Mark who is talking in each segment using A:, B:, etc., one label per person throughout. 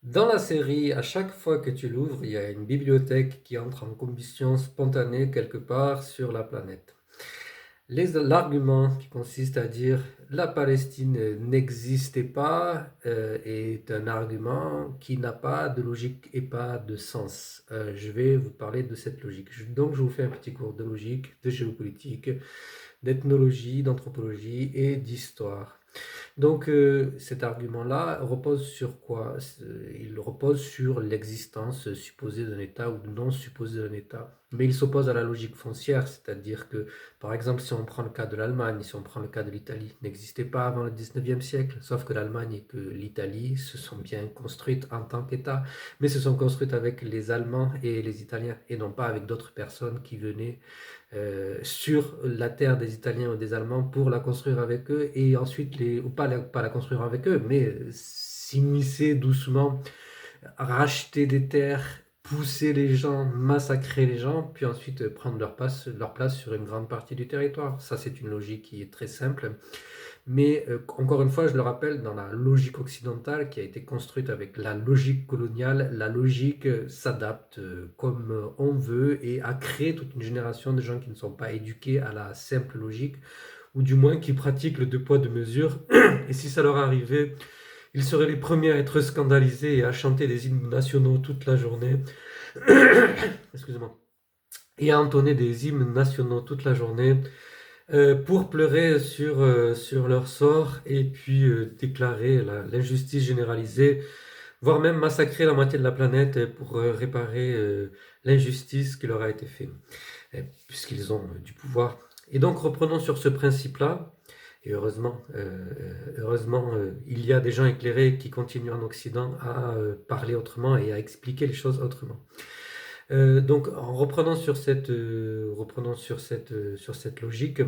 A: Dans la série, à chaque fois que tu l'ouvres, il y a une bibliothèque qui entre en combustion spontanée quelque part sur la planète. L'argument qui consiste à dire la Palestine n'existait pas est un argument qui n'a pas de logique et pas de sens. Je vais vous parler de cette logique. Donc je vous fais un petit cours de logique, de géopolitique, d'ethnologie, d'anthropologie et d'histoire. Donc cet argument-là repose sur quoi? Il repose sur l'existence supposée d'un État ou non supposée d'un État. Mais il s'oppose à la logique foncière, c'est-à-dire que, par exemple, si on prend le cas de l'Allemagne, si on prend le cas de l'Italie, n'existait pas avant le 19e siècle, sauf que l'Allemagne et que l'Italie se sont bien construites en tant qu'État, mais se sont construites avec les Allemands et les Italiens, et non pas avec d'autres personnes qui venaient sur la terre des Italiens ou des Allemands pour la construire avec eux et ensuite, ou pas la construire avec eux, mais s'immiscer doucement, racheter des terres, pousser les gens, massacrer les gens, puis ensuite prendre leur place sur une grande partie du territoire. Ça, c'est une logique qui est très simple. Mais encore une fois, je le rappelle, dans la logique occidentale qui a été construite avec la logique coloniale, la logique s'adapte comme on veut et a créé toute une génération de gens qui ne sont pas éduqués à la simple logique, ou du moins qui pratiquent le deux poids, deux mesures. Et si ça leur arrivait, ils seraient les premiers à être scandalisés et à chanter des hymnes nationaux toute la journée. Excusez-moi. Et à entonner des hymnes nationaux toute la journée pour pleurer sur leur sort et puis déclarer l'injustice généralisée, voire même massacrer la moitié de la planète pour réparer l'injustice qui leur a été faite, puisqu'ils ont du pouvoir. Et donc reprenons sur ce principe-là, et heureusement, il y a des gens éclairés qui continuent en Occident à parler autrement et à expliquer les choses autrement. Donc en sur cette logique,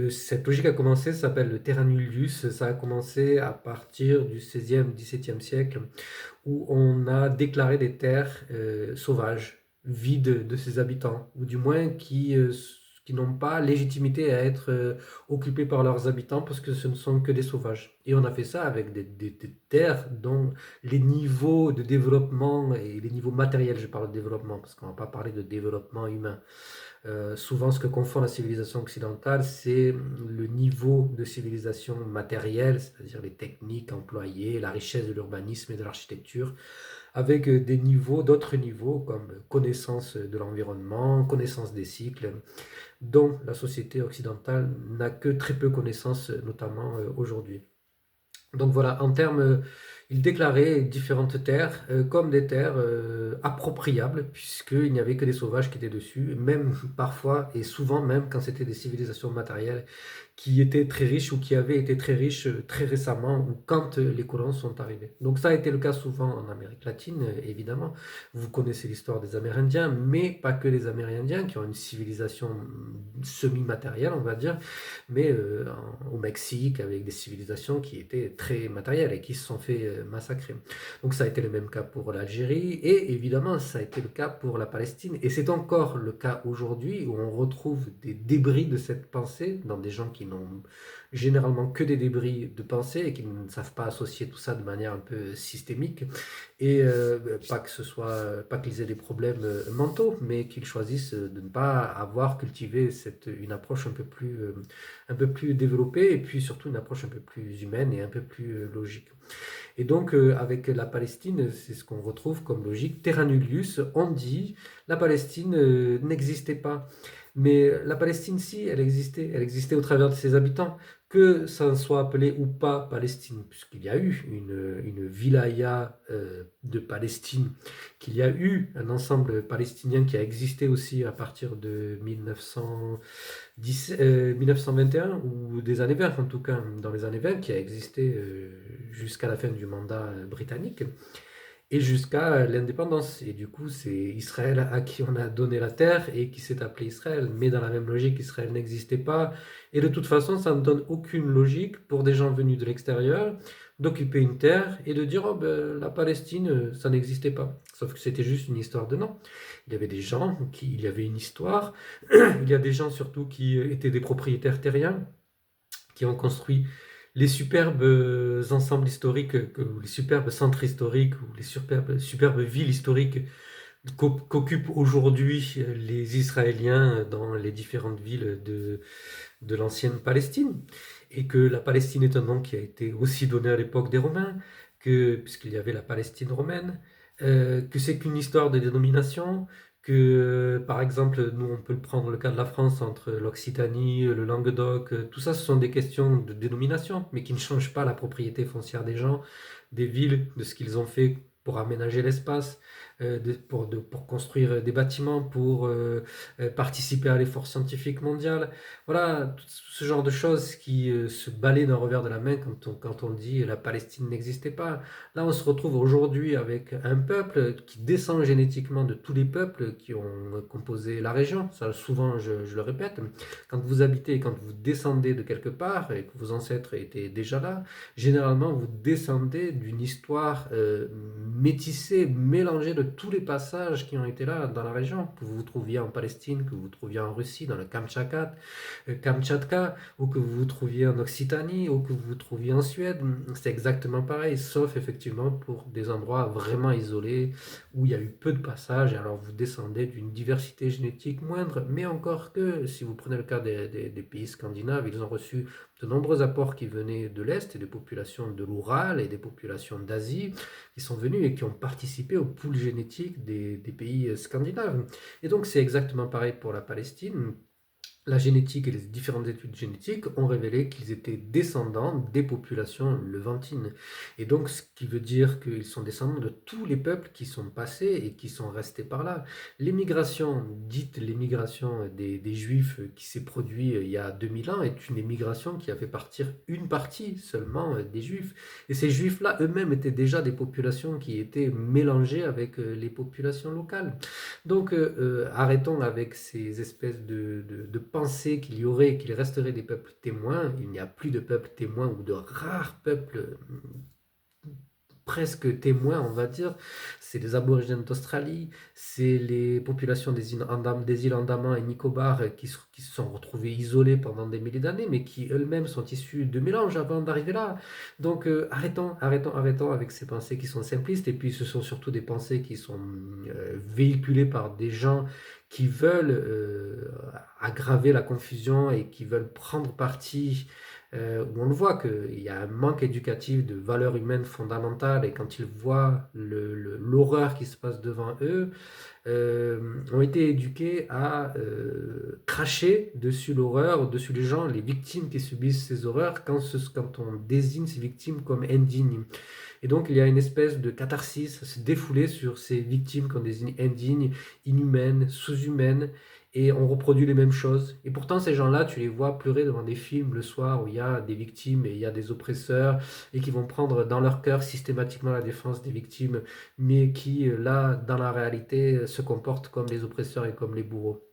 A: cette logique a commencé, ça s'appelle le terra nullius, ça a commencé à partir du 16e, 17e siècle, où on a déclaré des terres sauvages, vides de ses habitants, ou du moins qui n'ont pas légitimité à être occupées par leurs habitants parce que ce ne sont que des sauvages. Et on a fait ça avec des terres dont les niveaux de développement et les niveaux matériels, je parle de développement parce qu'on ne va pas parler de développement humain, souvent, ce que confond la civilisation occidentale, c'est le niveau de civilisation matérielle, c'est-à-dire les techniques employées, la richesse de l'urbanisme et de l'architecture, avec d'autres niveaux comme connaissance de l'environnement, connaissance des cycles, dont la société occidentale n'a que très peu connaissance, notamment aujourd'hui. Donc voilà, il déclarait différentes terres comme des terres appropriables, puisqu'il n'y avait que des sauvages qui étaient dessus, même parfois et souvent même quand c'était des civilisations matérielles qui étaient très riches ou qui avaient été très riches très récemment ou quand les colons sont arrivés. Donc ça a été le cas souvent en Amérique latine, évidemment. Vous connaissez l'histoire des Amérindiens, mais pas que les Amérindiens qui ont une civilisation semi-matérielle, on va dire, mais au Mexique avec des civilisations qui étaient très matérielles et qui se sont fait massacrer. Donc ça a été le même cas pour l'Algérie et évidemment ça a été le cas pour la Palestine et c'est encore le cas aujourd'hui où on retrouve des débris de cette pensée dans des gens qui n'ont généralement que des débris de pensée et qui ne savent pas associer tout ça de manière un peu systémique et pas qu'ils aient des problèmes mentaux, mais qu'ils choisissent de ne pas avoir cultivé une approche un peu plus développée et puis surtout une approche un peu plus humaine et un peu plus logique. Et donc avec la Palestine, c'est ce qu'on retrouve comme logique. Terra nullius, on dit la Palestine n'existait pas. Mais la Palestine, si, elle existait au travers de ses habitants, que ça soit appelé ou pas Palestine, puisqu'il y a eu une wilaya de Palestine, qu'il y a eu un ensemble palestinien qui a existé aussi à partir de 1921 ou des années 20, en tout cas dans les années 20, qui a existé jusqu'à la fin du mandat britannique et jusqu'à l'indépendance. Et du coup, c'est Israël à qui on a donné la terre et qui s'est appelé Israël. Mais dans la même logique, Israël n'existait pas. Et de toute façon, ça ne donne aucune logique pour des gens venus de l'extérieur d'occuper une terre et de dire oh, ben, la Palestine, ça n'existait pas. Sauf que c'était juste une histoire de nom. Il y avait des gens il y avait une histoire. Il y a des gens surtout qui étaient des propriétaires terriens, qui ont construit les superbes ensembles historiques, ou les superbes centres historiques, ou les superbes villes historiques qu'occupent aujourd'hui les Israéliens dans les différentes villes de l'ancienne Palestine, et que la Palestine est un nom qui a été aussi donné à l'époque des Romains, puisqu'il y avait la Palestine romaine, que c'est qu'une histoire de dénomination, que par exemple, nous on peut le prendre le cas de la France entre l'Occitanie, le Languedoc, tout ça ce sont des questions de dénomination, mais qui ne changent pas la propriété foncière des gens, des villes, de ce qu'ils ont fait pour aménager l'espace, pour construire des bâtiments, pour participer à l'effort scientifique mondial. Voilà, tout ce genre de choses qui se balayent d'un revers de la main quand on dit la Palestine n'existait pas. Là, on se retrouve aujourd'hui avec un peuple qui descend génétiquement de tous les peuples qui ont composé la région. Ça, souvent, je le répète, quand vous habitez, quand vous descendez de quelque part et que vos ancêtres étaient déjà là, généralement, vous descendez d'une histoire métissée, mélangée de tous les passages qui ont été là dans la région, que vous vous trouviez en Palestine, que vous vous trouviez en Russie, dans le Kamtchatka, ou que vous vous trouviez en Occitanie, ou que vous vous trouviez en Suède. C'est exactement pareil, sauf effectivement pour des endroits vraiment isolés, où il y a eu peu de passages, et alors vous descendez d'une diversité génétique moindre, mais encore que, si vous prenez le cas des pays scandinaves, ils ont reçu de nombreux apports qui venaient de l'Est, et des populations de l'Oural, et des populations d'Asie, qui sont venues et qui ont participé au pool génétique des pays scandinaves. Et donc c'est exactement pareil pour la Palestine. La génétique et les différentes études génétiques ont révélé qu'ils étaient descendants des populations levantines. Et donc, ce qui veut dire qu'ils sont descendants de tous les peuples qui sont passés et qui sont restés par là. L'émigration, dite l'émigration des Juifs qui s'est produite il y a 2000 ans, est une émigration qui a fait partir une partie seulement des Juifs. Et ces Juifs-là, eux-mêmes, étaient déjà des populations qui étaient mélangées avec les populations locales. Donc arrêtons avec ces espèces de pensées qu'il y aurait, qu'il resterait des peuples témoins. Il n'y a plus de peuples témoins ou de rares peuples presque témoins, on va dire. C'est les aborigènes d'Australie, c'est les populations des îles Andaman et Nicobar qui se sont retrouvées isolées pendant des milliers d'années, mais qui elles-mêmes sont issues de mélanges avant d'arriver là. Donc arrêtons avec ces pensées qui sont simplistes, et puis ce sont surtout des pensées qui sont véhiculées par des gens qui veulent aggraver la confusion et qui veulent prendre parti, où on le voit qu'il y a un manque éducatif de valeurs humaines fondamentales, et quand ils voient l'horreur qui se passe devant eux, ont été éduqués à cracher dessus l'horreur, dessus les gens, les victimes qui subissent ces horreurs, quand on désigne ces victimes comme indignes. Et donc il y a une espèce de catharsis à se défouler sur ces victimes qu'on désigne indignes, inhumaines, sous-humaines, et on reproduit les mêmes choses. Et pourtant, ces gens-là, tu les vois pleurer devant des films le soir où il y a des victimes et il y a des oppresseurs, et qui vont prendre dans leur cœur systématiquement la défense des victimes, mais qui, là, dans la réalité, se comportent comme les oppresseurs et comme les bourreaux.